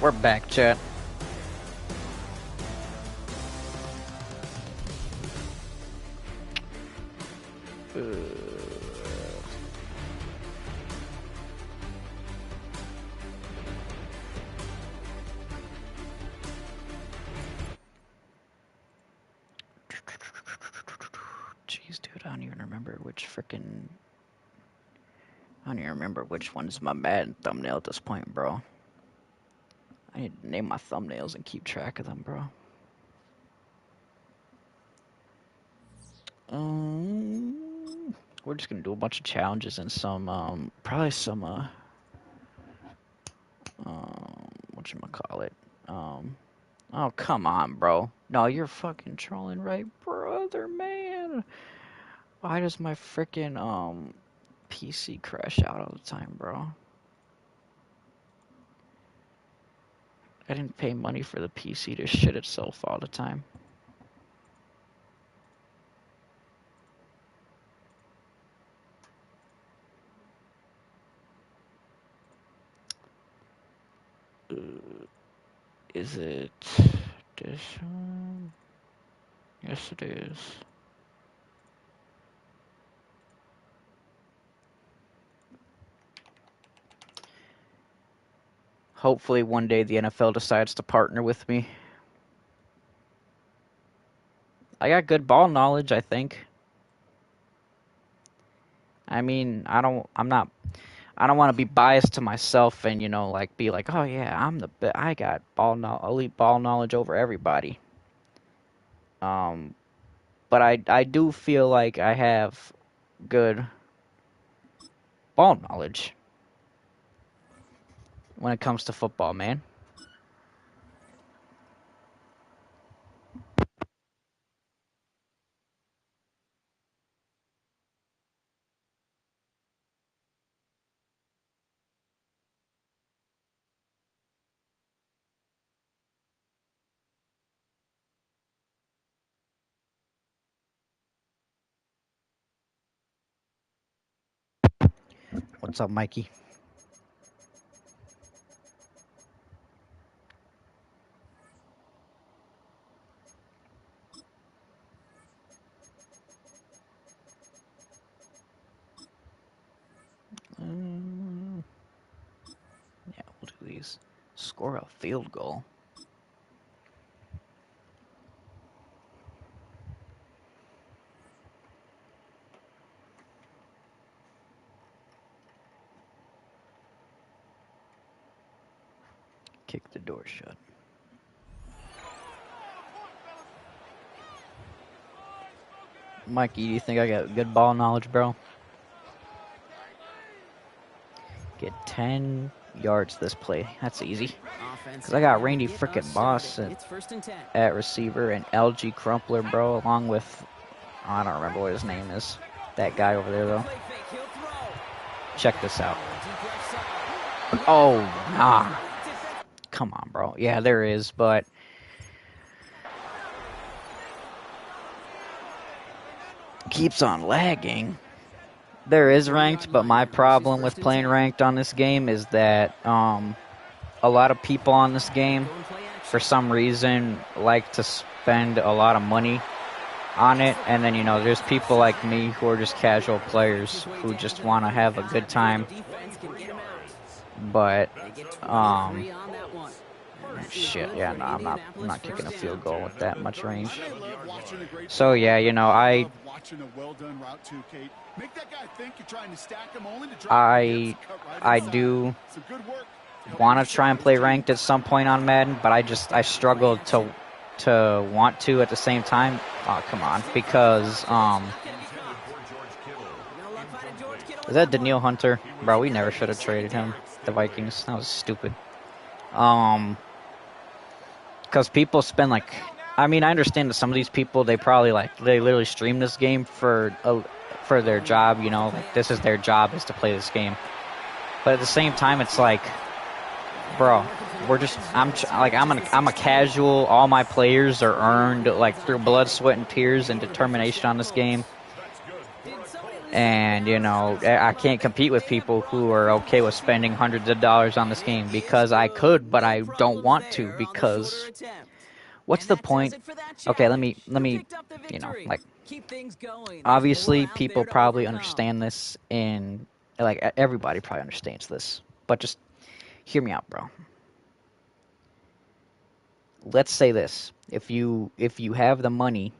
We're back, chat. Jeez, dude, I don't even remember which frickin'... I don't even remember which one's my Madden thumbnail at this point, bro. I need to name my thumbnails and keep track of them, bro. We're just gonna do a bunch of challenges and some, probably some, whatchamacallit, oh, come on, bro. No, you're fucking trolling, right, brother, man? Why does my frickin', PC crash out all the time, bro? I didn't pay money for the PC to shit itself all the time. Is it this one? Yes, it is. Hopefully one day the NFL decides to partner with me. I got good ball knowledge, I think. I mean, I don't want to be biased to myself and, you know, like be like, oh yeah, I got elite ball knowledge over everybody. But I do feel like I have good ball knowledge when it comes to football, man. What's up, Mikey? Yeah, we'll do these. Score a field goal. Kick the door shut. Mikey, do you think I got good ball knowledge, bro? Get 10 yards this play. That's easy. Because I got Randy frickin' Boss at receiver and LG Crumpler, bro, along with... Oh, I don't remember what his name is. That guy over there, though. Check this out. Oh, nah. Come on, bro. Yeah, there is, but... Keeps on lagging. There is ranked, but my problem with playing ranked on this game is that a lot of people on this game, for some reason, like to spend a lot of money on it, and then, you know, there's people like me who are just casual players who just want to have a good time. But, shit, yeah, no, I'm not kicking a field goal with that much range. So, yeah, you know, I do want to try and play ranked at some point on Madden, but I struggle to want to at the same time. Oh, come on, because is that Daniil Hunter? Bro, we never should have traded him. The Vikings. That was stupid. Because people spend like, I mean, I understand that some of these people, they literally stream this game for their job, you know, like this is their job, is to play this game. But at the same time, it's like, bro, I'm a casual. All my players are earned like through blood, sweat, and tears and determination on this game. And, you know, I can't compete with people who are okay with spending hundreds of dollars on this game because I could, but I don't want to because what's the point? Okay, let me, you know, like, obviously people probably understand this in, like, everybody probably understands this, but just hear me out, bro. Let's say this. If you have the money,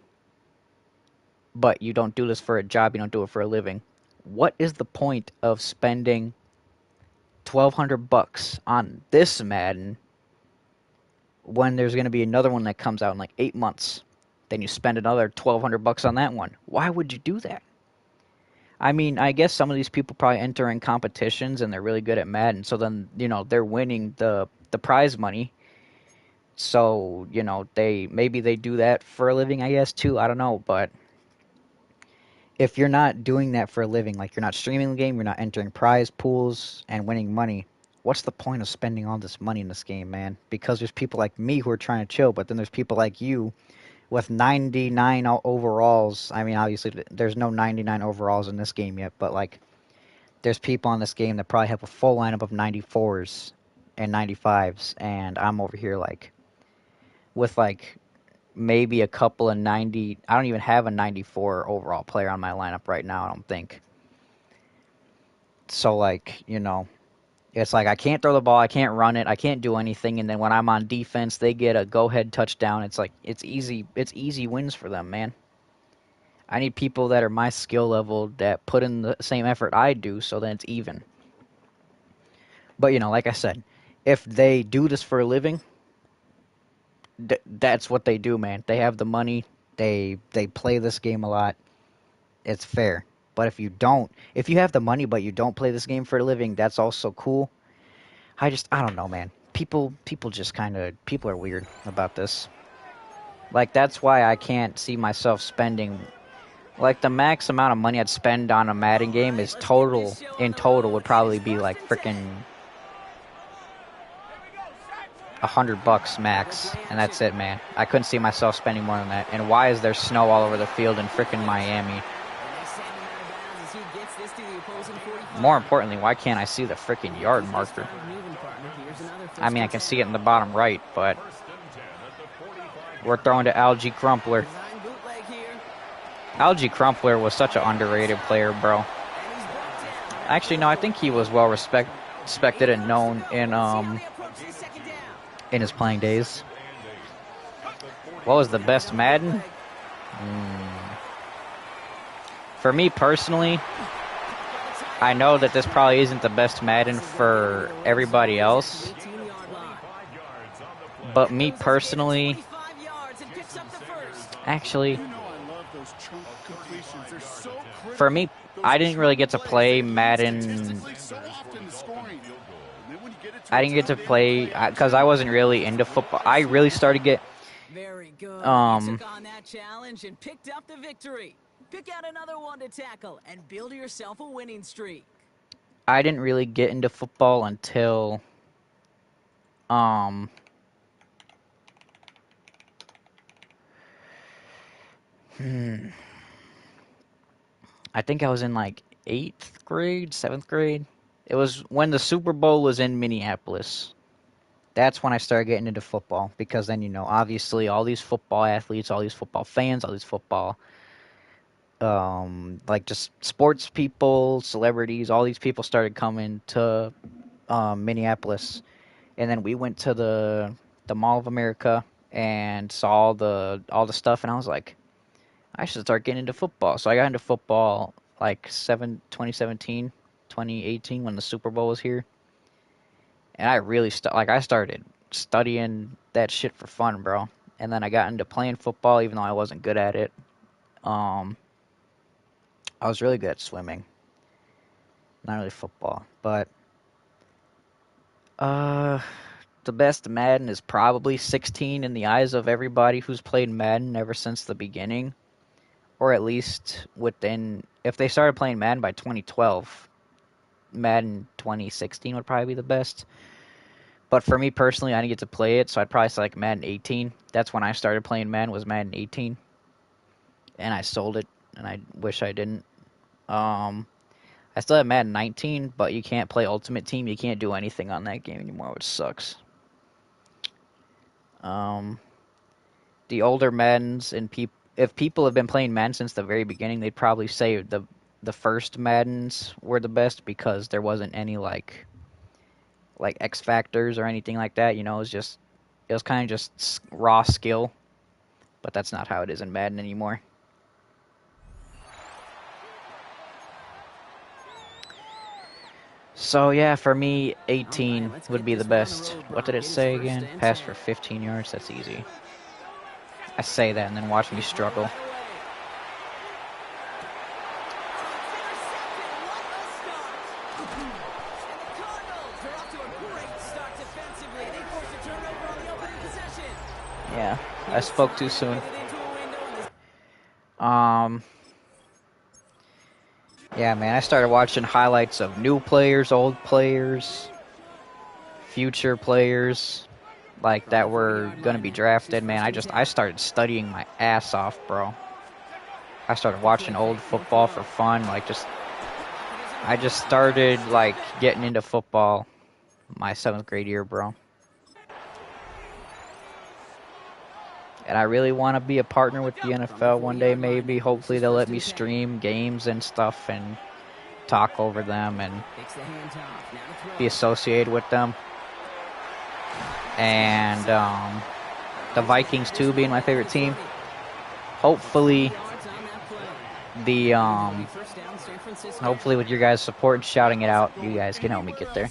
but you don't do this for a job, you don't do it for a living, what is the point of spending $1,200 on this Madden when there's going to be another one that comes out in like 8 months? Then you spend another $1,200 on that one. Why would you do that? I mean, I guess some of these people probably enter in competitions and they're really good at Madden, so then, you know, they're winning the prize money. So, you know, maybe they do that for a living, I guess, too. I don't know, but if you're not doing that for a living, like you're not streaming the game, you're not entering prize pools and winning money, what's the point of spending all this money in this game, man? Because there's people like me who are trying to chill, but then there's people like you with 99 overalls. I mean, obviously, there's no 99 overalls in this game yet, but, like, there's people in this game that probably have a full lineup of 94s and 95s, and I'm over here, like, with, like, maybe a couple of 90. I don't even have a 94 overall player on my lineup right now, I don't think. So, like, you know, it's like I can't throw the ball, I can't run it, I can't do anything, and then when I'm on defense, they get a go-ahead touchdown. It's like, it's easy wins for them, man. I need people that are my skill level that put in the same effort I do, so then it's even. But, you know, like I said, if they do this for a living, that's what they do, man. They have the money, they play this game a lot, it's fair. But if you have the money but you don't play this game for a living, that's also cool. I don't know, man. People just kind of, people are weird about this. Like, that's why I can't see myself spending, like, the max amount of money I'd spend on a Madden game is in total would probably be like freaking $100 max, and that's it, man. I couldn't see myself spending more than that. And why is there snow all over the field in freaking Miami? More importantly, why can't I see the freaking yard marker? I mean, I can see it in the bottom right, but we're throwing to Algie Crumpler. Algie Crumpler was such an underrated player, bro. Actually, no, I think he was well respected and known in his playing days. What was the best Madden? For me personally, I know that this probably isn't the best Madden for everybody else, but me personally, actually, for me, I didn't really get to play Madden. I didn't get to play because I wasn't really into football. I really started get took on that challenge and picked up the victory. Pick out another one to tackle and build yourself a winning streak. I didn't really get into football until I think I was in like 8th grade, 7th grade. It was when the Super Bowl was in Minneapolis. That's when I started getting into football because then, you know, obviously all these football athletes, all these football fans, all these football like just sports people, celebrities, all these people started coming to Minneapolis. And then we went to the Mall of America and saw all the stuff, and I was like, I should start getting into football. So I got into football like 2017, 2018 when the Super Bowl was here. And I really I started studying that shit for fun, bro. And then I got into playing football even though I wasn't good at it. I was really good at swimming. Not really football, but the best Madden is probably 16 in the eyes of everybody who's played Madden ever since the beginning. Or at least if they started playing Madden by 2012, Madden 2016 would probably be the best. But for me personally, I didn't get to play it, so I'd probably say like Madden 18. That's when I started playing Madden, was Madden 18. And I sold it, and I wish I didn't. I still have Madden 19, but you can't play Ultimate Team. You can't do anything on that game anymore, which sucks. The older Maddens and if people have been playing Madden since the very beginning, they'd probably say the first Maddens were the best because there wasn't any like X factors or anything like that. You know, it was kind of just raw skill. But that's not how it is in Madden anymore. So yeah, for me, 18 would be the best. What did it say again? Pass for 15 yards. That's easy. I say that and then watch me struggle. Yeah, I spoke too soon. Yeah, man, I started watching highlights of new players, old players, future players, like that were gonna be drafted. Man, I started studying my ass off, bro. I started watching old football for fun, I just started like getting into football my 7th grade year, bro. And I really want to be a partner with the NFL one day, maybe. Hopefully they'll let me stream games and stuff and talk over them and be associated with them. And the Vikings, too, being my favorite team. Hopefully hopefully with your guys' support and shouting it out, you guys can help me get there.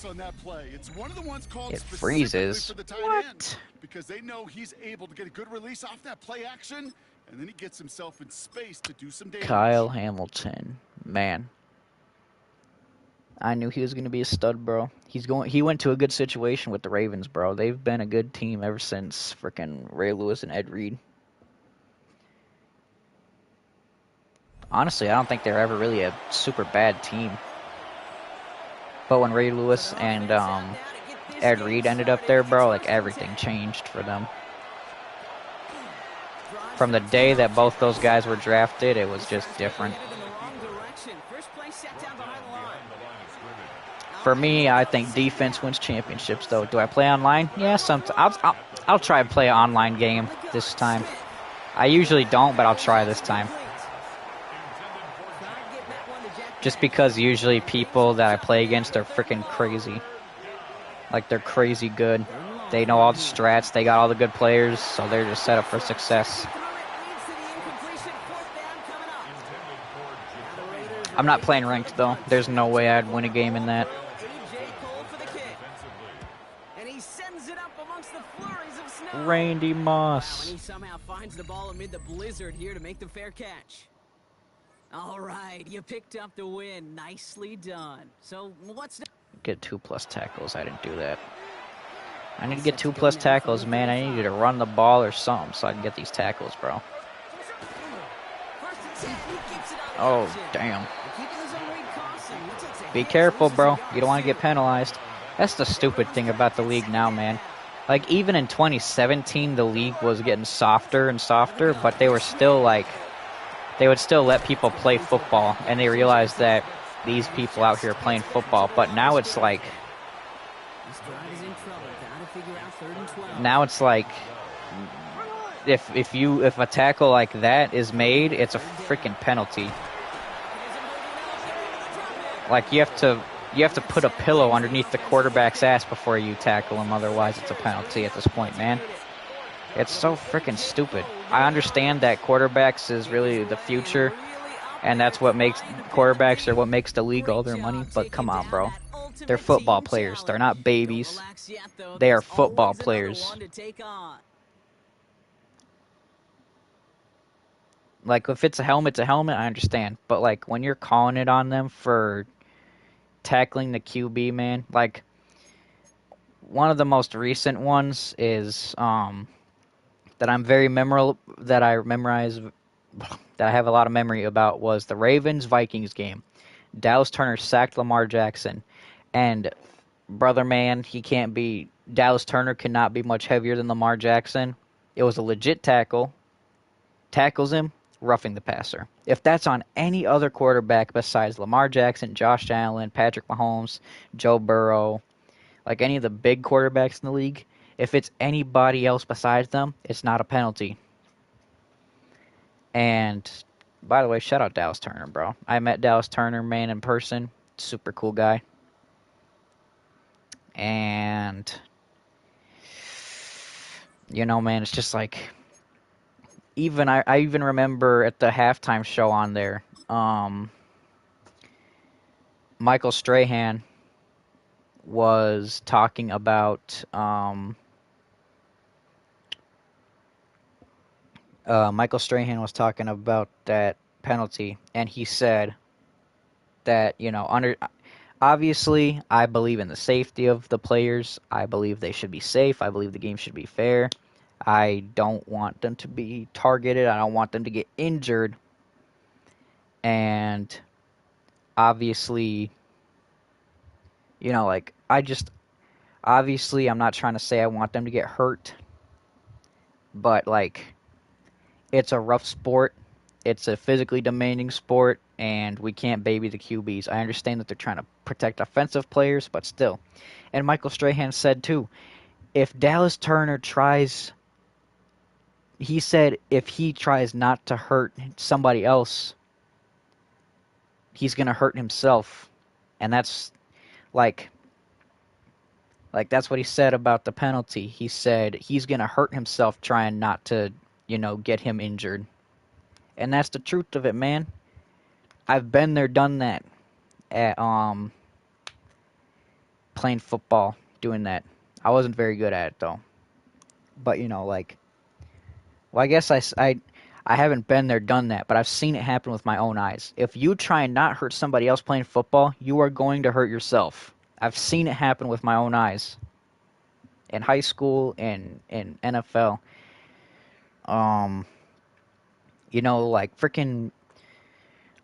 It freezes. What? Because they know he's able to get a good release off that play action, and then he gets himself in space to do some damage. Kyle Hamilton. Man. I knew he was going to be a stud, bro. He went to a good situation with the Ravens, bro. They've been a good team ever since frickin' Ray Lewis and Ed Reed. Honestly, I don't think they're ever really a super bad team. But when Ray Lewis and Ed Reed ended up there, bro, like everything changed for them. From the day that both those guys were drafted, it was just different. For me, I think defense wins championships, though. Do I play online? Yeah, I'll try and play an online game this time. I usually don't, but I'll try this time. Just because usually people that I play against are freaking crazy. Like, they're crazy good. They know all the strats. They got all the good players, so they're just set up for success. I'm not playing ranked, though. There's no way I'd win a game in that. Randy Moss. He somehow finds the ball amid the blizzard here to make the fair catch. All right, you picked up the win. Nicely done. So what's the... Get 2+ tackles. I didn't do that. I need to get 2+ tackles, man. I need to run the ball or something so I can get these tackles, bro. Oh, damn. Be careful, bro. You don't want to get penalized. That's the stupid thing about the league now, man. Like, even in 2017, the league was getting softer and softer, but they were still, like, they would still let people play football, and they realized that these people out here playing football. But now it's like, if a tackle like that is made, it's a freaking penalty. Like, you have to put a pillow underneath the quarterback's ass before you tackle him, otherwise it's a penalty at this point, man. It's so freaking stupid. I understand that quarterbacks is really the future, and that's what makes quarterbacks are what makes the league all their money, but come on, bro. They're football players. They're not babies. They are football players. Like, if it's a helmet, I understand. But, like, when you're calling it on them for tackling the QB, man, like, one of the most recent ones is that I'm very memorable, that I have a lot of memory about, was the Ravens-Vikings game. Dallas Turner sacked Lamar Jackson, and brother, man, Dallas Turner cannot be much heavier than Lamar Jackson. It was a legit tackle. Tackles him, roughing the passer. If that's on any other quarterback besides Lamar Jackson, Josh Allen, Patrick Mahomes, Joe Burrow, like any of the big quarterbacks in the league, if it's anybody else besides them, it's not a penalty. And by the way, shout out Dallas Turner, bro. I met Dallas Turner, man, in person. Super cool guy. And, you know, man, it's just like, I even remember at the halftime show on there, Michael Strahan was talking about that penalty, and he said that, you know, obviously I believe in the safety of the players. I believe they should be safe. I believe the game should be fair. I don't want them to be targeted. I don't want them to get injured. And obviously, you know, like, obviously, I'm not trying to say I want them to get hurt, but, like, it's a rough sport. It's a physically demanding sport, and we can't baby the QBs. I understand that they're trying to protect offensive players, but still. And Michael Strahan said, too, if Dallas Turner tries, he said if he tries not to hurt somebody else, he's going to hurt himself. And that's, like, that's what he said about the penalty. He said he's going to hurt himself trying not to, you know, get him injured. And that's the truth of it, man. I've been there, done that at playing football, doing that. I wasn't very good at it, though. But, you know, like, well, I guess I haven't been there, done that, but I've seen it happen with my own eyes. If you try and not hurt somebody else playing football, you are going to hurt yourself. I've seen it happen with my own eyes. In high school and in NFL. You know, like, freaking,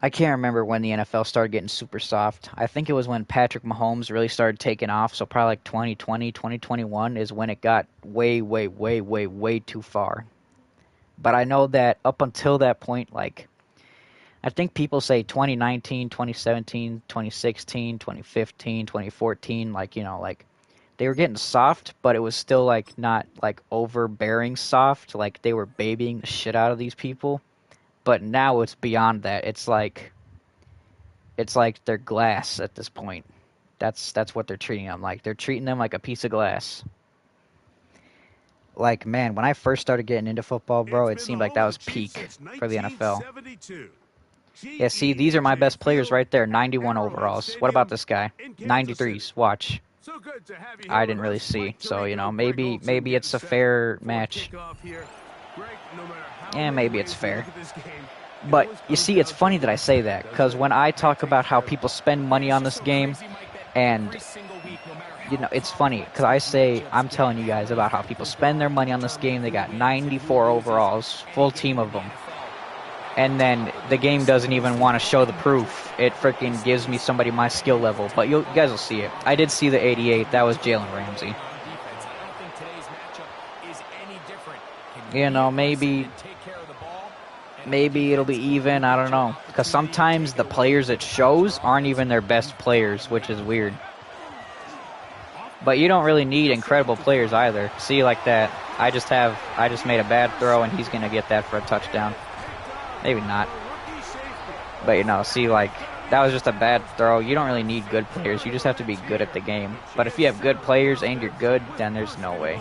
I can't remember when the NFL started getting super soft. I think it was when Patrick Mahomes really started taking off, so probably like 2020, 2021 is when it got way, way, way, way, way too far. But I know that up until that point, like, I think people say 2019, 2017, 2016, 2015, 2014, like, you know, like, they were getting soft, but it was still, like, not, like, overbearing soft. Like, they were babying the shit out of these people. But now it's beyond that. It's like they're glass at this point. That's what they're treating them like. They're treating them like a piece of glass. Like, man, when I first started getting into football, bro, it seemed like that was peak for the NFL. Yeah, see, these are my best players right there. 91 overalls. What about this guy? 93s. Watch. I didn't really see. So, you know, maybe it's a fair match. Yeah, maybe it's fair. But, you see, it's funny that I say that, because when I talk about how people spend money on this game, and, you know, it's funny, because I'm telling you guys about how people spend their money on this game. They got 94 overalls, full team of them. And then the game doesn't even want to show the proof. It freaking gives me somebody my skill level. But you guys will see it. I did see the 88. That was Jalen Ramsey. You know, maybe it'll be even. I don't know. Because sometimes the players it shows aren't even their best players, which is weird. But you don't really need incredible players either. See, like that. I just made a bad throw, and he's going to get that for a touchdown. Maybe not. But, you know, see, like, that was just a bad throw. You don't really need good players. You just have to be good at the game. But if you have good players and you're good, then there's no way.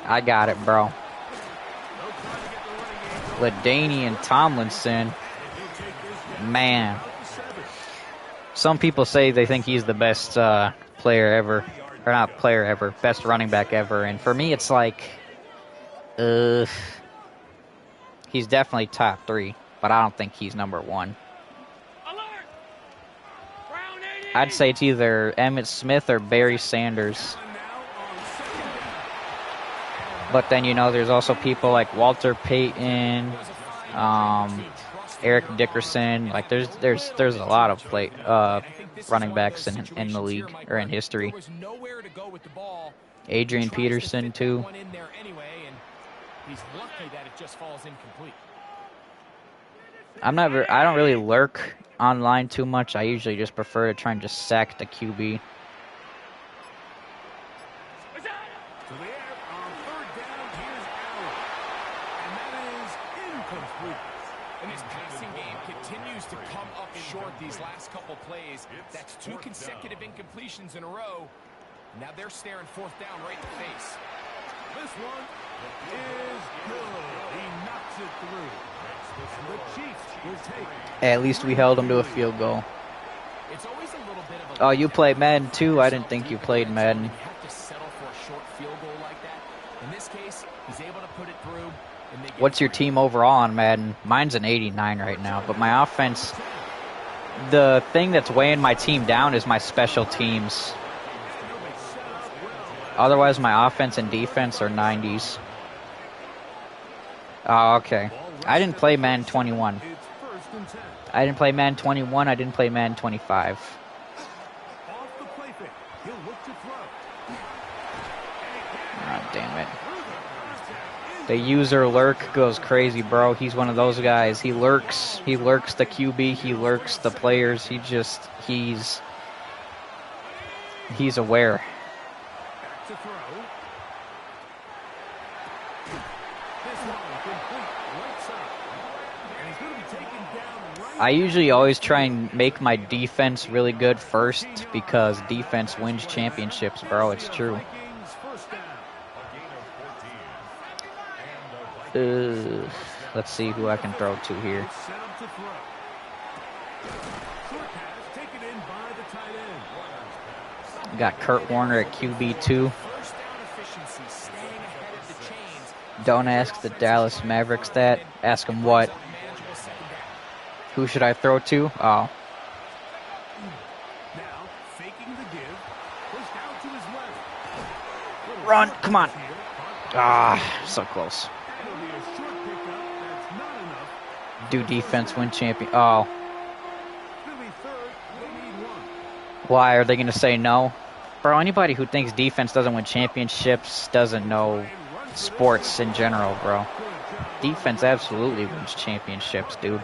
I got it, bro. LaDainian Tomlinson. Man. Some people say they think he's the best player ever. Or not player ever. Best running back ever. And for me, it's like... he's definitely top 3, but I don't think he's number 1. I'd say it's either Emmitt Smith or Barry Sanders. But then, you know, there's also people like Walter Payton, Eric Dickerson. Like, there's a lot of running backs in the league, or in history. Adrian Peterson, too. He's lucky that it just falls incomplete. I don't really lurk online too much. I usually just prefer to try and just sack the QB. To the air on third down. Here's Allen. And that is incomplete. And his passing game continues to come up short these last couple plays. That's 2 consecutive incompletions in a row. Now they're staring fourth down right in the face. This one is good. He knocks it through. And the Chiefs will take it. At least we held him to a field goal. It's always a little bit of a Oh, you play Madden too? I didn't think you played Madden. You have to settle for a short field goal like that. In this case, he's able to put it through. And they get What's your team overall on Madden? Mine's an 89 right now, but my offense, the thing that's weighing my team down is my special teams. Otherwise, my offense and defense are 90s. Oh, okay. I didn't play Madden 21. I didn't play Madden 21. I didn't play Madden 25. Oh, damn it. The user lurk goes crazy, bro. He's one of those guys. He lurks. He lurks the QB. He lurks the players. He's aware. I usually always try and make my defense really good first because defense wins championships, bro. It's true. Let's see who I can throw to here. Got Kurt Warner at QB2. Don't ask the Dallas Mavericks that. Ask them what. Who should I throw to? Oh. Run! Come on! Ah, so close. Do defense win champion? Oh. Why are they going to say no? Bro, anybody who thinks defense doesn't win championships doesn't know sports in general, bro. Defense absolutely wins championships, dude.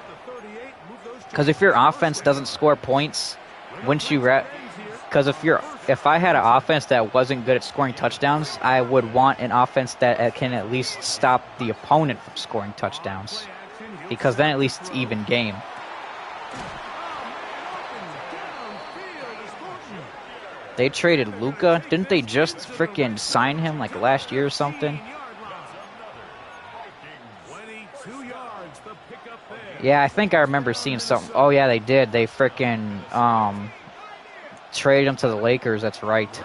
Because if your offense doesn't score points, wouldn't you? Because if I had an offense that wasn't good at scoring touchdowns, I would want an offense that can at least stop the opponent from scoring touchdowns. Because then at least it's even game. They traded Luka. Didn't they just freaking sign him like last year or something? Yeah, I think I remember seeing something. Oh, yeah, they did. They freaking traded him to the Lakers. That's right.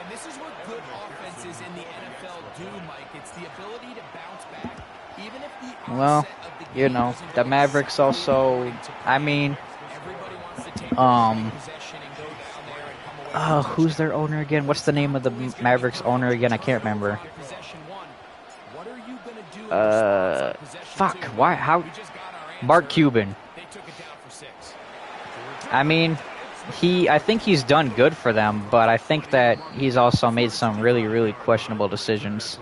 And this is what good offenses in the NFL do, Mike. It's the ability to bounce back, even if the well, of the you know, the Mavericks also, I mean, who's their owner again? What's the name of the Mavericks owner again? I can't remember. Fuck, why, how? Mark Cuban. I mean, I think he's done good for them, but I think that he's also made some really, really questionable decisions.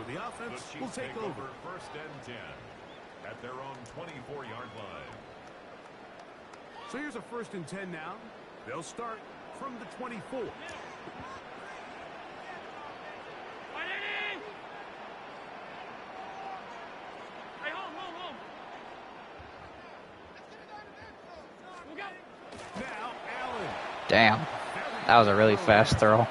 So here's a 1st and 10 now. They'll start from the 24. Now Allen. Damn, that was a really fast throw.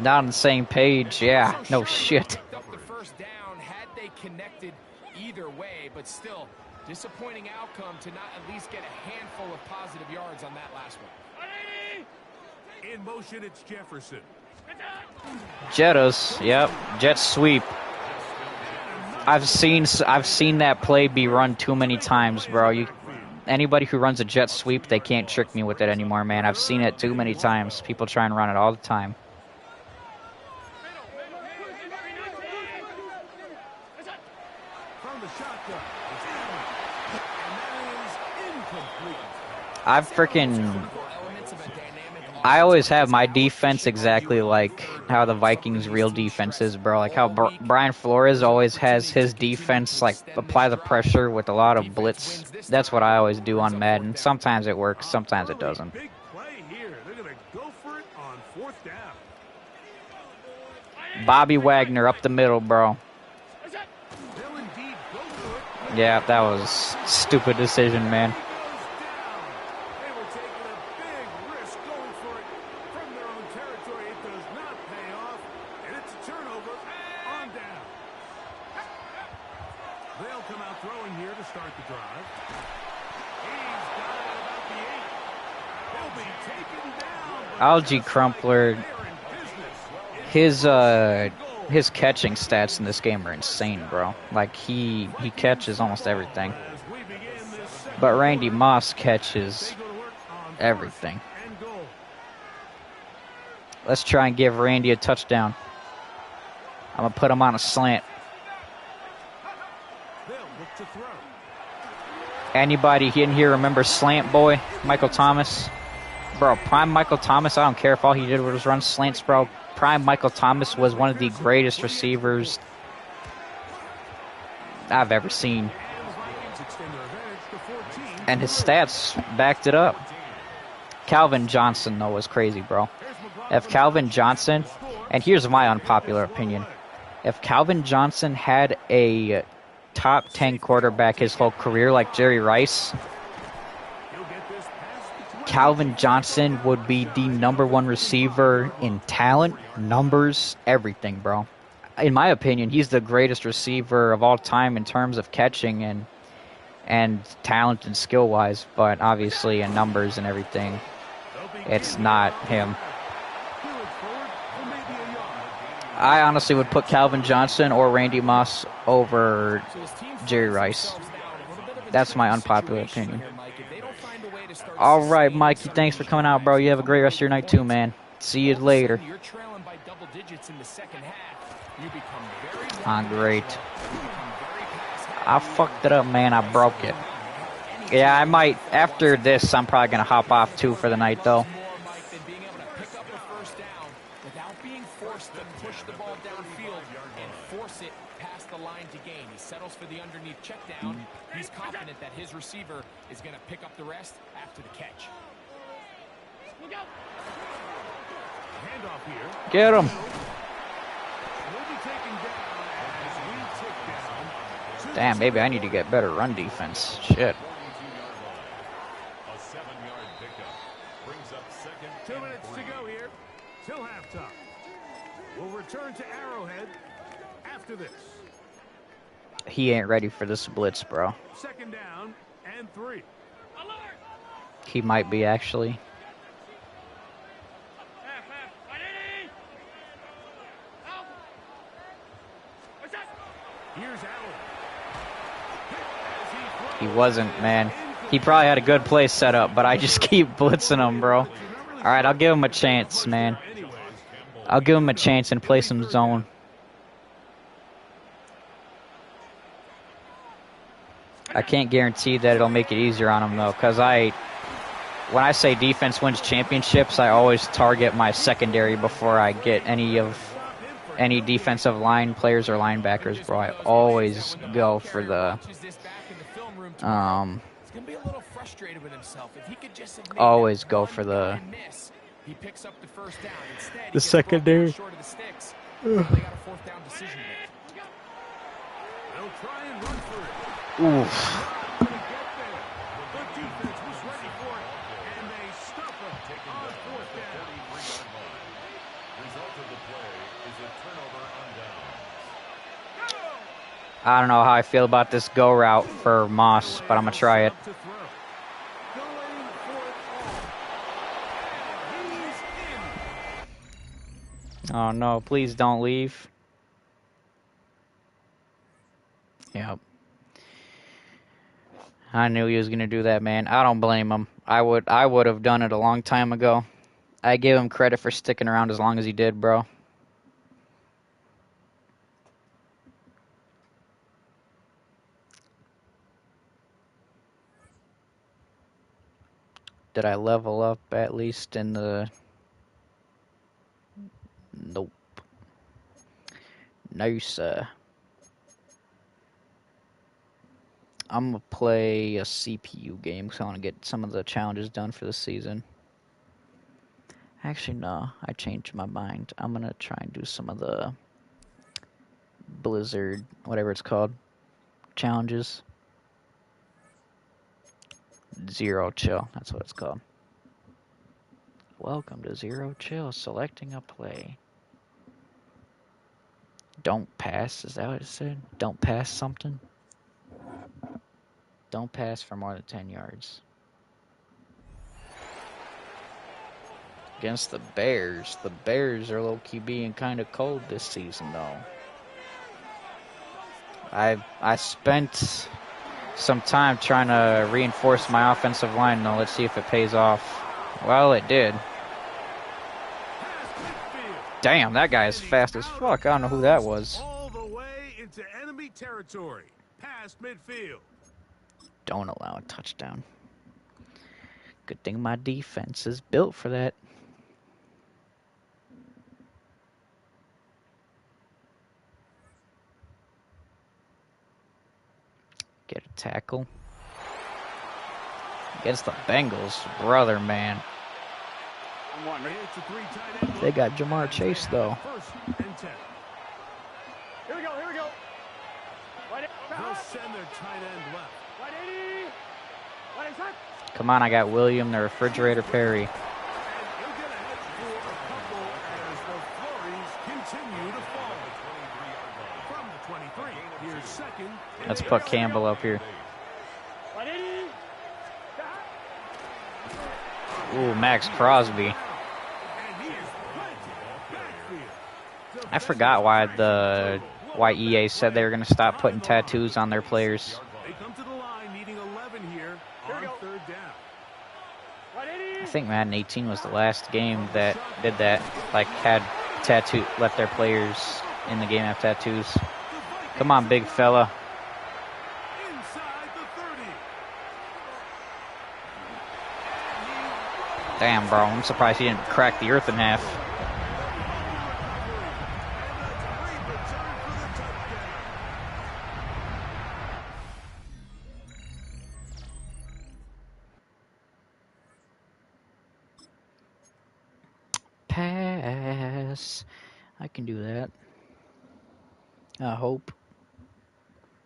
Not on the same page, yeah, no shit. The first down had they connected either way, but still disappointing outcome to not at least get a handful of positive yards on that last one. In motion, it's Jefferson. Jettas, yep, jet sweep. I've seen that play be run too many times, bro. Anybody who runs a jet sweep, they can't trick me with it anymore, man. I've seen it too many times. People try and run it all the time. From the shotgun. It's Allen. And that is incomplete. I've freaking... I always have my defense exactly like how the Vikings' real defense is, bro. Like how Brian Flores always has his defense, like, apply the pressure with a lot of blitz. That's what I always do on Madden. Sometimes it works, sometimes it doesn't. Big play here. They're going to go for it on 4th down. Bobby Wagner up the middle, bro. They'll indeed go for it. Yeah, that was stupid decision, man. They were taking a big risk going for it from their own territory. It does not pay off, and it's a turnover on down. They'll come out throwing here to start the drive. He's got it at about the 8. They'll be taken down. Algie Crumpler, his catching stats in this game are insane, bro. Like, he catches almost everything. But Randy Moss catches everything. Let's try and give Randy a touchdown. I'm going to put him on a slant. Anybody in here remember Slant Boy, Michael Thomas? Bro, prime Michael Thomas, I don't care if all he did was run slants, bro. Prime Michael Thomas was one of the greatest receivers I've ever seen. And his stats backed it up. Calvin Johnson, though, was crazy, bro. If Calvin Johnson, and here's my unpopular opinion, if Calvin Johnson had a top 10 quarterback his whole career like Jerry Rice, Calvin Johnson would be the #1 receiver in talent, numbers, everything, bro. In my opinion, he's the greatest receiver of all time in terms of catching and talent and skill-wise, but obviously in numbers and everything, it's not him. I honestly would put Calvin Johnson or Randy Moss over Jerry Rice. That's my unpopular opinion. All right, Mikey, thanks for coming out, bro. You have a great rest of your night too, man. See you later. Great. I fucked it up, man. I broke it. Yeah, I might. After this, I'm probably going to hop off too for the night, though. For the underneath check down, he's confident that his receiver is going to pick up the rest after the catch. Handoff here. Get him. Damn, maybe I need to get better run defense. Shit. A 7-yard pickup brings up 2nd. 2 minutes to go here till halftime. We'll return to Arrowhead after this. He ain't ready for this blitz, bro. 2nd down and 3. He might be, actually. Here's Allen. He wasn't, man. He probably had a good play set up, but I just keep blitzing him, bro. All right, I'll give him a chance, man. I'll give him a chance and play some zone. I can't guarantee that it'll make it easier on him, though, because when I say defense wins championships, I always target my secondary before I get any defensive line players or linebackers, bro. I always go for the secondary. Oof. I don't know how I feel about this go route for Moss, but I'm going to try it. Oh, no, please don't leave. Yep. I knew he was going to do that, man. I don't blame him. I would have done it a long time ago. I give him credit for sticking around as long as he did, bro. Did I level up at least in the... Nope. No, sir. I'm going to play a CPU game because I want to get some of the challenges done for the season. Actually, no. I changed my mind. I'm going to try and do some of the Blizzard, whatever it's called, challenges. Zero Chill. That's what it's called. Welcome to Zero Chill. Selecting a play. Don't pass. Is that what it said? Don't pass something? Don't pass for more than 10 yards. Against the Bears. The Bears are low-key being kind of cold this season, though. I spent some time trying to reinforce my offensive line, though. Let's see if it pays off. Well, it did. Damn, that guy is fast as fuck. I don't know who that was. All the way into enemy territory. Past midfield. Don't allow a touchdown. Good thing my defense is built for that. Get a tackle. Against the Bengals. Brother, man. They got Jamar Chase, though. Here we go, here we go. They'll send their tight end left. Come on, I got William the Refrigerator Perry. And he'll get ahead for a couple as the flurries continue to fall. From the 23, here's second. Let's put Campbell up here. Ooh, Max Crosby. I forgot why EA said they were going to stop putting tattoos on their players. They come to the line needing 11 here on third down. I think Madden 18 was the last game that did that, like had let their players in the game have tattoos. Come on, big fella. Inside the 30. Damn, bro, I'm surprised he didn't crack the earth in half. Pass. I can do that. I hope.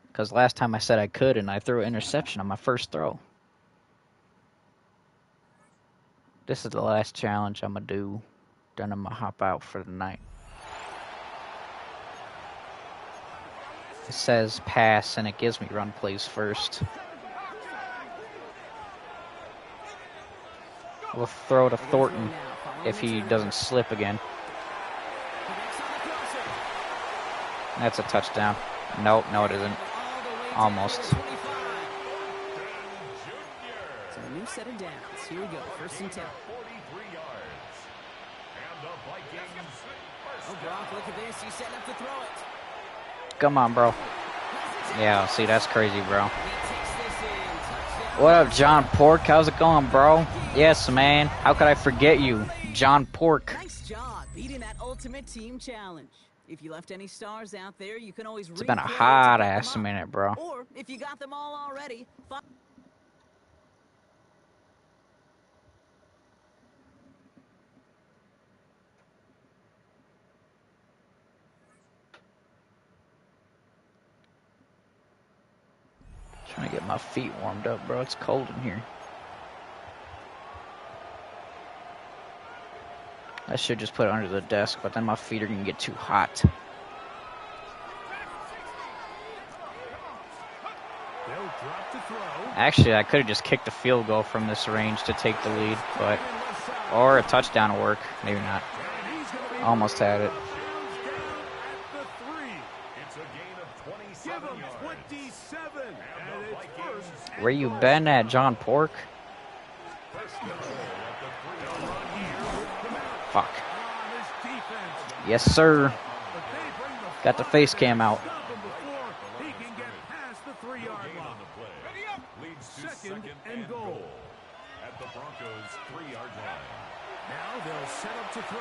Because last time I said I could and I threw an interception on my first throw. This is the last challenge I'm going to do. Then I'm going to hop out for the night. It says pass and it gives me run plays first. We'll throw to Thornton if he doesn't slip again. That's a touchdown. Nope, no it isn't. Almost. So a new set of downs. Here we go. First and 10. 43 yards. And the Vikings first Oh, Brock, look at this. He's setting up to throw it. Come on, bro. Yeah, see, that's crazy, bro. He takes this in. Touchdown. What up, John Pork? How's it going, bro? Yes, man. How could I forget you? John Pork. Nice job beating that ultimate team challenge. If you left any stars out there, you can always It's been a replay to hot pick ass them up. minute, bro. Or if you got them all already, Trying to get my feet warmed up, bro. It's cold in here. I should just put it under the desk, but then my feet are going to get too hot. They'll drop to throw. Actually, I could have just kicked a field goal from this range to take the lead, but... Or a touchdown will work. Maybe not. Almost had it. It's a gain of 27 Give him yards. 27. And it's first. Where you been at, John Pork? Fuck. Yes, sir. Got the face cam out. He can get past the 3-yard line. Leads to Second and goal. at the Broncos set up to throw.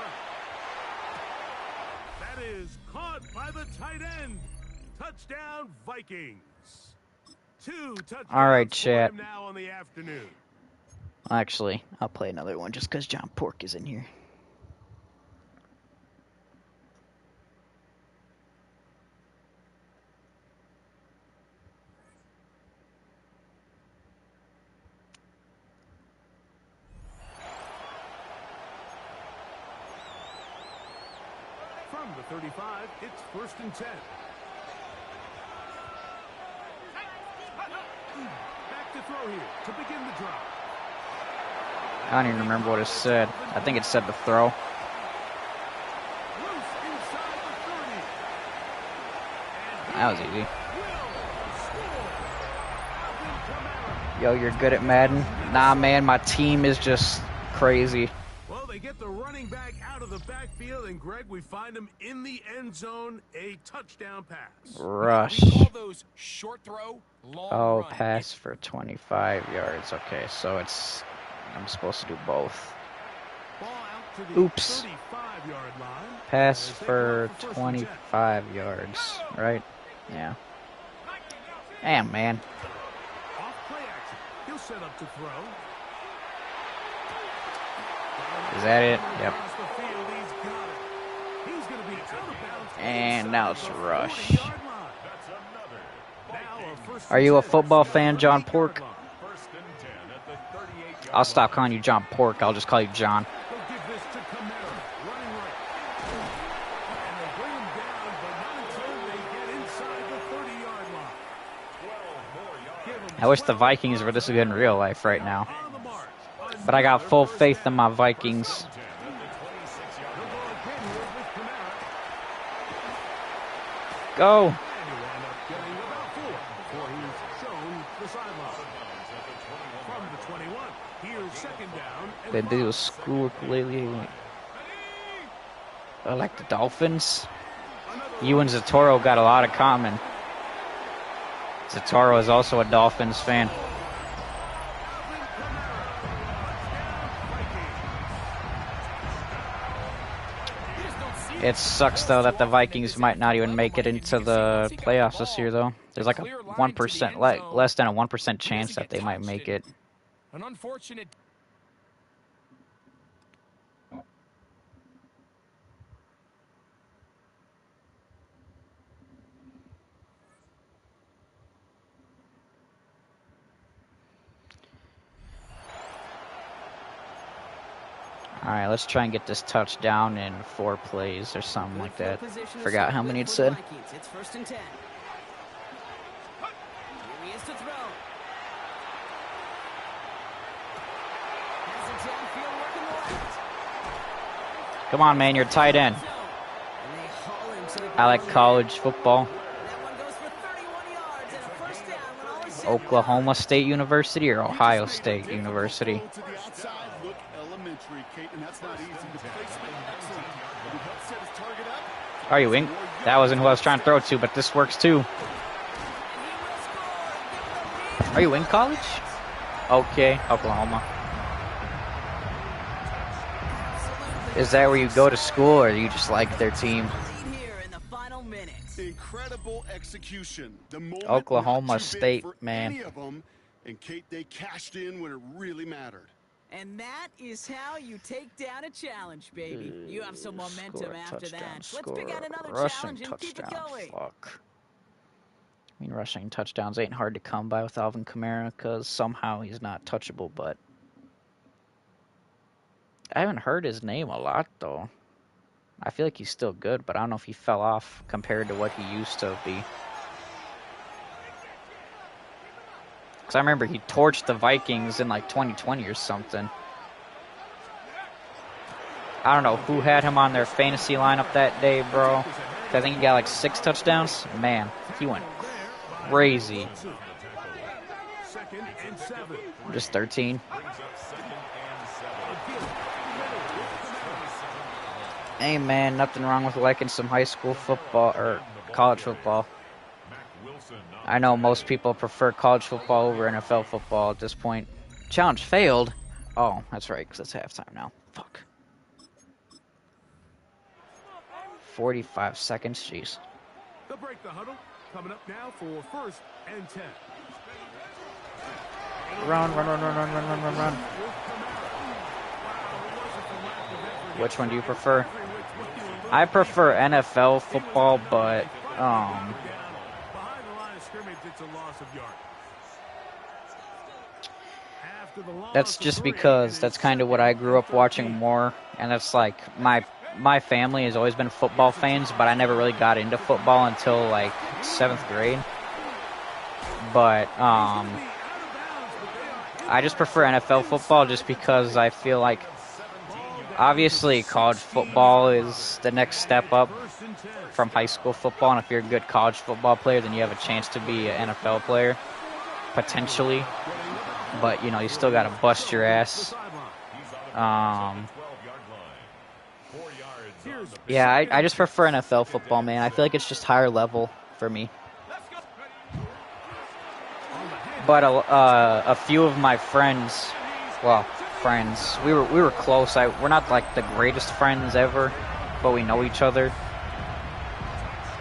That is caught by the tight end. Touchdown, Vikings. 2 touchdowns All right, for chat. him now on the afternoon. Actually, I'll play another one just because John Pork is in here. From the 35, it's 1st and 10. Back to throw here to begin the drive. I don't even remember what it said. I think it said the throw. Loose inside the 30. That was easy. Will score. Alvin Kamara. Yo, you're good at Madden? Nah, man, my team is just crazy. Well, they get the running back out of the backfield, and Greg, we find him in the end zone, a touchdown pass. Rush. We call those short throw, long Oh, run. pass for 25 yards. Okay, so I'm supposed to do both. Ball out to the Oops. 35-yard line. Pass As they for go for 1st and 10. 25 yards, right? Yeah. Damn, man. Off play action. He'll set up to throw. Is that it? Yep. Across the field, he's got it. He's going to be out of bounds. And now it's inside the rush. 40-yard line. Now a 1st Are you a and 10 football from the fan, John 38-yard Pork? line. I'll stop calling you John Pork. I'll just call you John. They'll give this to Kamara, running right. And they bring him down, but not until they get inside the 30-yard line. Give him I wish the Vikings were this good in real life right now. on the mark. But I got full faith in my Vikings. He'll go again here with Kamara. Go! And he'll wind up getting about 4 before he's shown the sideline. From the 21, here's 2nd down. And They do a 5. school lately. I like the Dolphins. You and Zatoro got a lot in common. Zatoro is also a Dolphins fan. It sucks though that the Vikings might not even make it into the playoffs this year though. There's like a 1%, less than a 1% chance that they might make it. An unfortunate. Alright, let's try and get this touchdown in 4 plays or something like that. Forgot how many it said. It's 1st and 10. Here he is to throw. Has it downfield working left. Come on, man, you're tight end. And they haul him to the I like ground. college football. That one goes for 31 yards and a 1st down when all is said and done. Oklahoma State University or Ohio State University? To the outside, look elementary, Kate, and that's not easy. The placement, excellent. He helps set his target up. Are you in? That wasn't who I was trying to throw to, but this works too. And he will score. Give him the lead. Are you in college? Okay, Oklahoma. Is that where you go to school, or you just like their team? Lead here in the final minutes. Incredible execution. The moment Oklahoma not too big State, for man. any of them, and Kate, they cashed in when it really mattered. And that is how you take down a challenge, baby. You have some momentum Score, after touchdown, that. Let's pick out another rushing challenge and keep it touchdown. going. Fuck. I mean, rushing touchdowns ain't hard to come by with Alvin Kamara because somehow he's not touchable, but I haven't heard his name a lot, though. I feel like he's still good, but I don't know if he fell off compared to what he used to be. Because I remember he torched the Vikings in like 2020 or something. I don't know who had him on their fantasy lineup that day, bro. I think he got like 6 touchdowns. Man, he went crazy. 2nd and 7. Just 13. Hey man, nothing wrong with liking some high school football or college football. I know most people prefer college football over NFL football at this point. Challenge failed. Oh, that's right, because it's halftime now. Fuck. 45 seconds, jeez. They'll break the huddle. Coming up now for 1st and 10. Run. Which one do you prefer? I prefer NFL football, but Behind the line of scrimmage, it's a loss of yards. that's just because that's kind of what I grew up watching more, and that's like my family has always been football fans, but I never really got into football until like 7th grade. But I just prefer NFL football just because I feel like obviously college football is the next step up from high school football, and if you're a good college football player, then you have a chance to be an NFL player, potentially. But, you know, you still got to bust your ass. Yeah, I just prefer NFL football, man. I feel like it's just higher level for me. But a few of my friends, we were close. We're not like the greatest friends ever, but we know each other.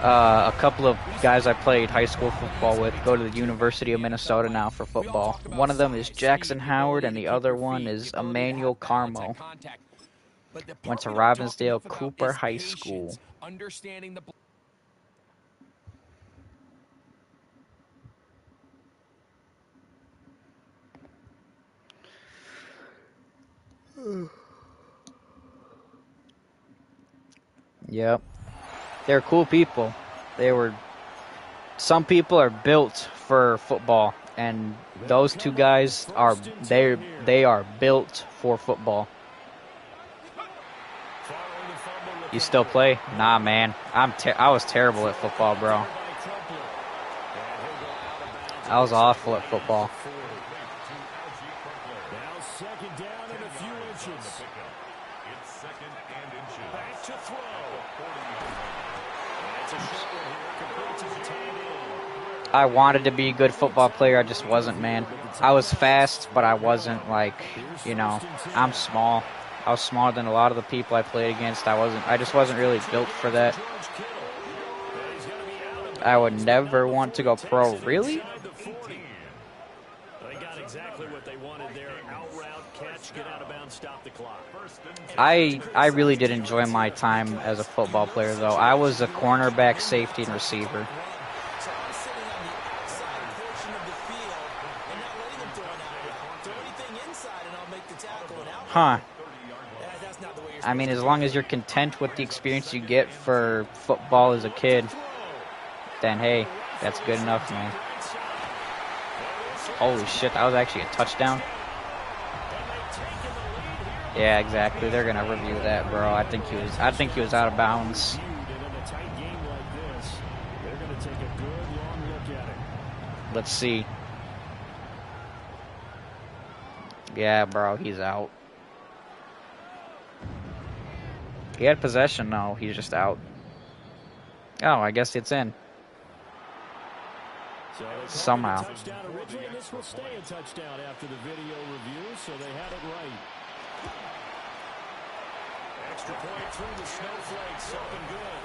A couple of guys I played high school football with go to the University of Minnesota now for football. One of them is Jackson Howard, and the other one is Emmanuel Carmo. Went to Robbinsdale Cooper High School. Yep. They're cool people. Some people are built for football, and those two guys they are built for football. You still play? Nah, man. I was terrible at football, bro. I was awful at football. Now 2nd down and a few inches. It's 2nd and inches. Back to throw. I wanted to be a good football player. I just wasn't, man. I was fast, but I wasn't like, you know, I'm small. I was smaller than a lot of the people I played against. I just wasn't really built for that. I would never want to go pro. Really? They got exactly what they wanted there. Out route, catch, get out of bounds, stop the clock. I really did enjoy my time as a football player, though. I was a cornerback, safety, and receiver. Huh. I mean, as long as you're content with the experience you get for football as a kid, then hey, that's good enough, man. Holy shit, that was actually a touchdown. Yeah, exactly. They're gonna review that, bro. I think he was out of bounds. Let's see. Yeah, bro, he's out. He had possession, no, he's just out. Oh, I guess it's in. Somehow. This will stay a touchdown after the video review, so they had it right. Extra point through the snowflakes, looking good.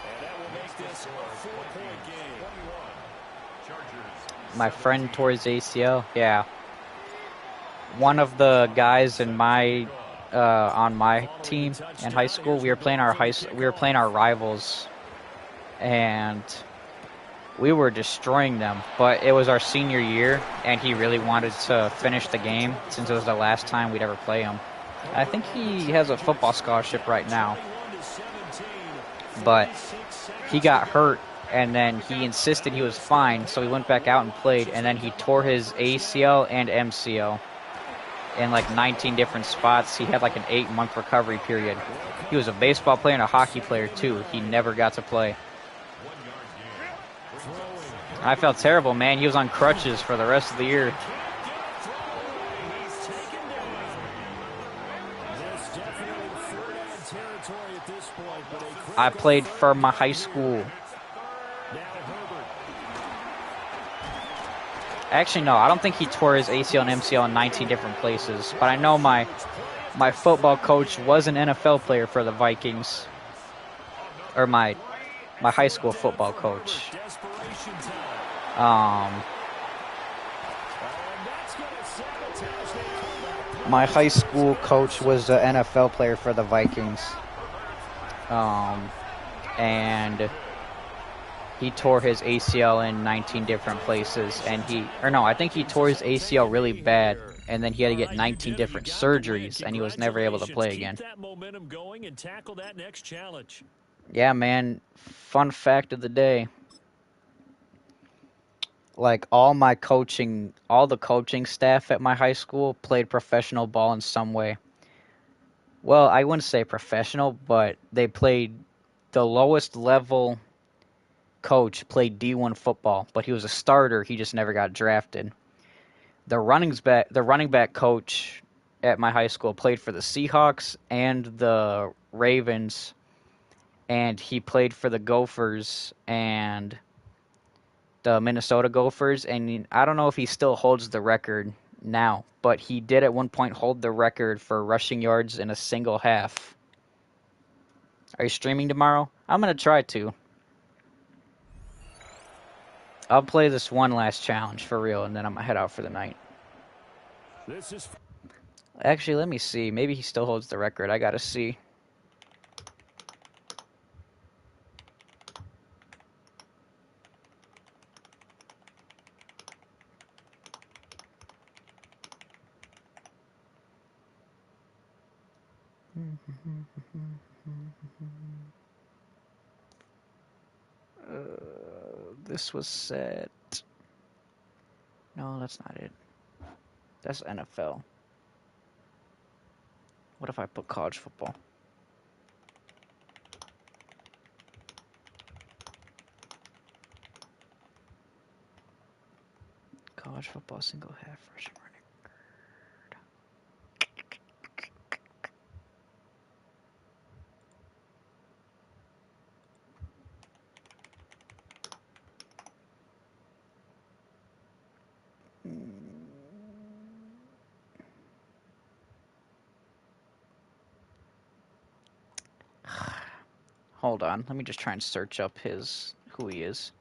And that will make this a 4-point game. My friend tore his ACL. Yeah. One of the guys in my on my team in high school, we were playing our rivals, and we were destroying them. But it was our senior year, and he really wanted to finish the game since it was the last time we'd ever play him. I think he has a football scholarship right now, but he got hurt, and then he insisted he was fine, so he went back out and played, and then he tore his ACL and MCL in like 19 different spots. He had like an 8-month recovery period. He was a baseball player and a hockey player too. He never got to play. I felt terrible, man. He was on crutches for the rest of the year. I played for my high school. Actually, no, I don't think he tore his ACL and MCL in 19 different places. But I know my football coach was an NFL player for the Vikings. or my high school football coach. My high school coach was an NFL player for the Vikings. And he tore his ACL in 19 different places, and I think he tore his ACL really bad, and then he had to get 19 different surgeries, and he was never able to play again. Yeah, man. Fun fact of the day. Like, all the coaching staff at my high school played professional ball in some way. Well, I wouldn't say professional, but they played the lowest level. Coach played D1 football, but he was a starter. He just never got drafted. The running back coach at my high school played for the Seahawks and the Ravens, and he played for the Gophers and the Minnesota Gophers, and I don't know if he still holds the record now, but he did at one point hold the record for rushing yards in a single half. Are you streaming tomorrow? I'm going to try to. I'll play this one last challenge for real, and then I'm going to head out for the night. Actually, let me see. Maybe he still holds the record. I got to see. This was set. No, that's not it. That's NFL. What if I put college football? College football single half rushing record. Hold on, let me just try and search up who he is.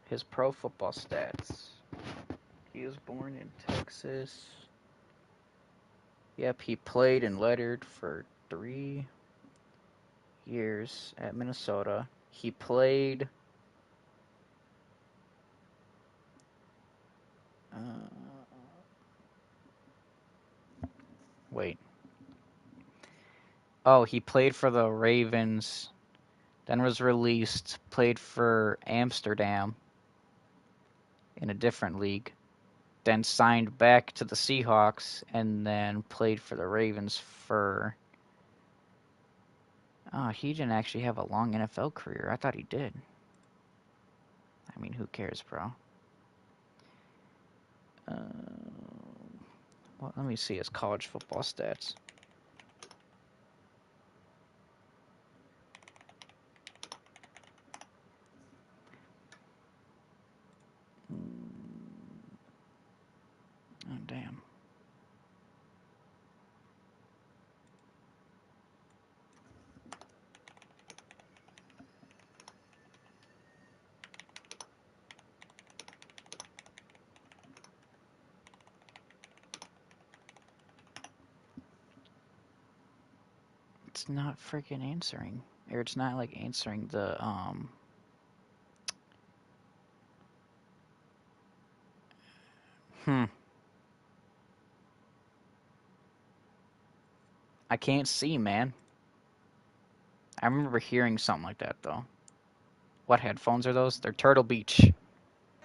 His pro football stats. He was born in Texas. Yep, he played and lettered for 3 years at Minnesota. He played... wait. Oh, he played for the Ravens, then was released, played for Amsterdam in a different league, then signed back to the Seahawks, and then played for the Ravens for... Oh, he didn't actually have a long NFL career. I thought he did. I mean, who cares, bro? Well, let me see his college football stats. Oh, damn. It's not freaking answering. Or it's not, like, answering the, I can't see, man. I remember hearing something like that, though. What headphones are those? They're Turtle Beach.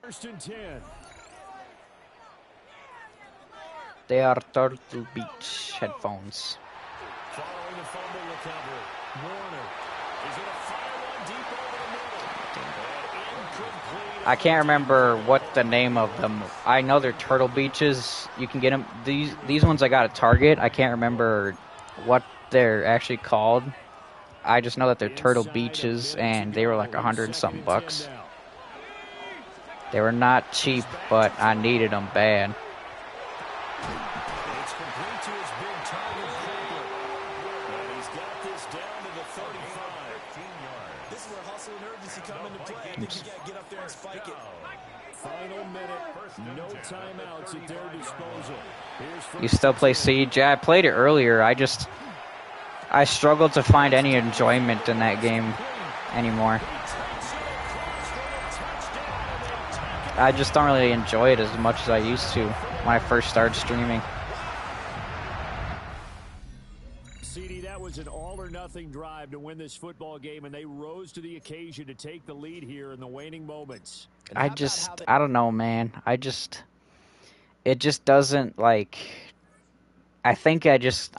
First and 10. They are Turtle Beach headphones. Following the fumble recovery. Warner is going to fire one deep over the middle. Incomplete. I can't remember what the name of them. I know they're Turtle Beaches. You can get them. These ones I got at Target. I can't remember what they're actually called. I just know that they're Turtle Beaches, and they were like $100-something bucks. They were not cheap, but I needed them bad. It's complete to his big target, Cooper. And he's got this down to the 35. 15 yards. This is where hustle and urgency come into play. I think you got to get up there and spike it. Final minute, no timeouts at their disposal. You still play Siege? Yeah, I played it earlier. I struggled to find any enjoyment in that game anymore. I just don't really enjoy it as much as I used to when I first started streaming. CD, that was an all-or-nothing drive to win this football game, and they rose to the occasion to take the lead here in the waning moments. I don't know, man. It just doesn't, like, I think I'm just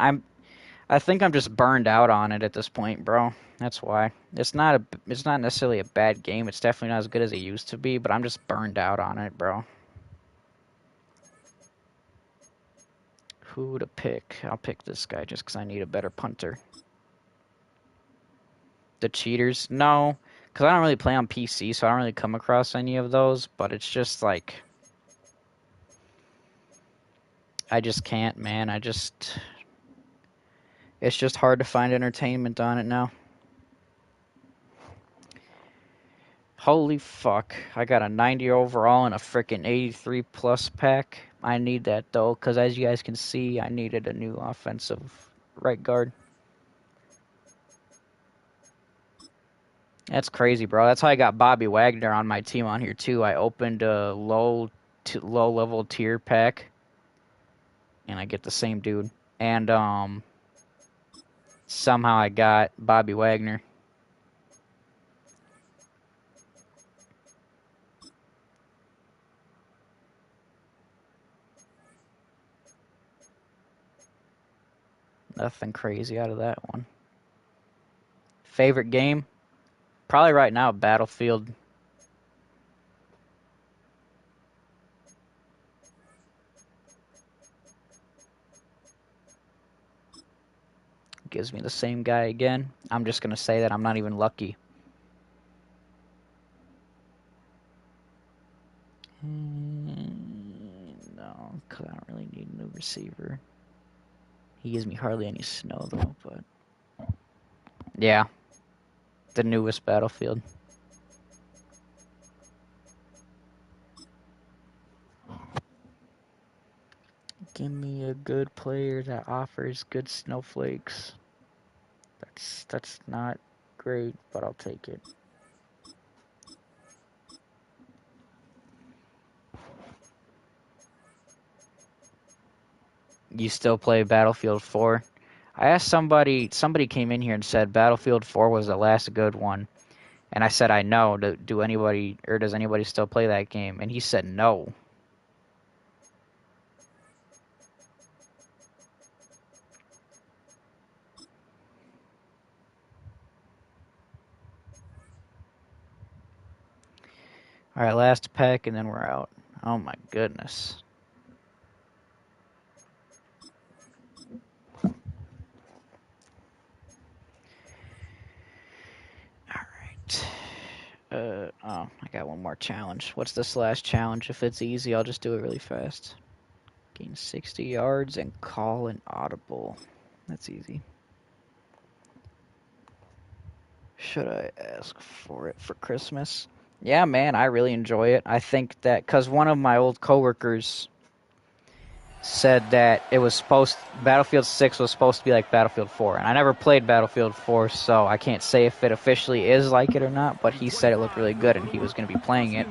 burned out on it at this point, bro. That's why. It's not necessarily a bad game. It's definitely not as good as it used to be, but I'm just burned out on it, bro. Who to pick? I'll pick this guy just because I need a better punter. The cheaters? No, because I don't really play on PC, so I don't really come across any of those, but it's just like, I just can't, man. It's just hard to find entertainment on it now. Holy fuck. I got a 90 overall and a freaking 83 plus pack. I need that, though, because as you guys can see, I needed a new offensive right guard. That's crazy, bro. That's how I got Bobby Wagner on my team on here, too. I opened a low-level tier pack, and I get the same dude. And somehow I got Bobby Wagner. Nothing crazy out of that one. Favorite game? Probably right now, Battlefield. Gives me the same guy again. I'm just going to say that I'm not even lucky. No, because I don't really need a new receiver. He gives me hardly any snow, though, but... Yeah. The newest Battlefield. Give me a good player that offers good snowflakes. That's not great, but I'll take it. You still play Battlefield 4? I asked somebody came in here and said Battlefield 4 was the last good one. And I said, I know. Does anybody still play that game? And he said no. All right, last pack, and then we're out. Oh, my goodness. All right. I got one more challenge. What's this last challenge? If it's easy, I'll just do it really fast. Gain 60 yards and call an audible. That's easy. Should I ask for it for Christmas? Yeah, man, I really enjoy it. I think that because one of my old coworkers said that Battlefield 6 was supposed to be like Battlefield 4, and I never played Battlefield 4, so I can't say if it officially is like it or not, but he said it looked really good and he was going to be playing it.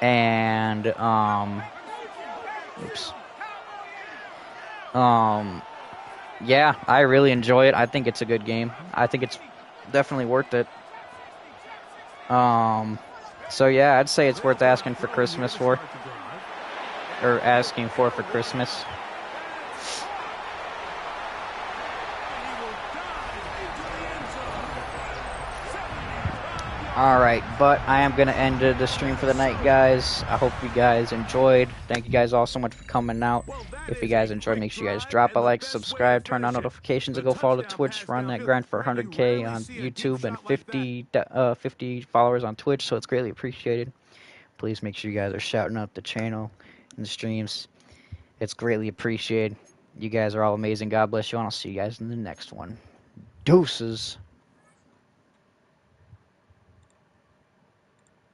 And, yeah, I really enjoy it. I think it's a good game. I think it's definitely worth it. So yeah, I'd say it's worth asking for Christmas for. Or asking for Christmas. Alright, but I am going to end the stream for the night, guys. I hope you guys enjoyed. Thank you guys all so much for coming out. If you guys enjoyed, make sure you guys drop a like, subscribe, turn on notifications, and go follow the Twitch. Run that grind for 100K on YouTube and 50 followers on Twitch, so it's greatly appreciated. Please make sure you guys are shouting out the channel and the streams. It's greatly appreciated. You guys are all amazing. God bless you, and I'll see you guys in the next one. Deuces.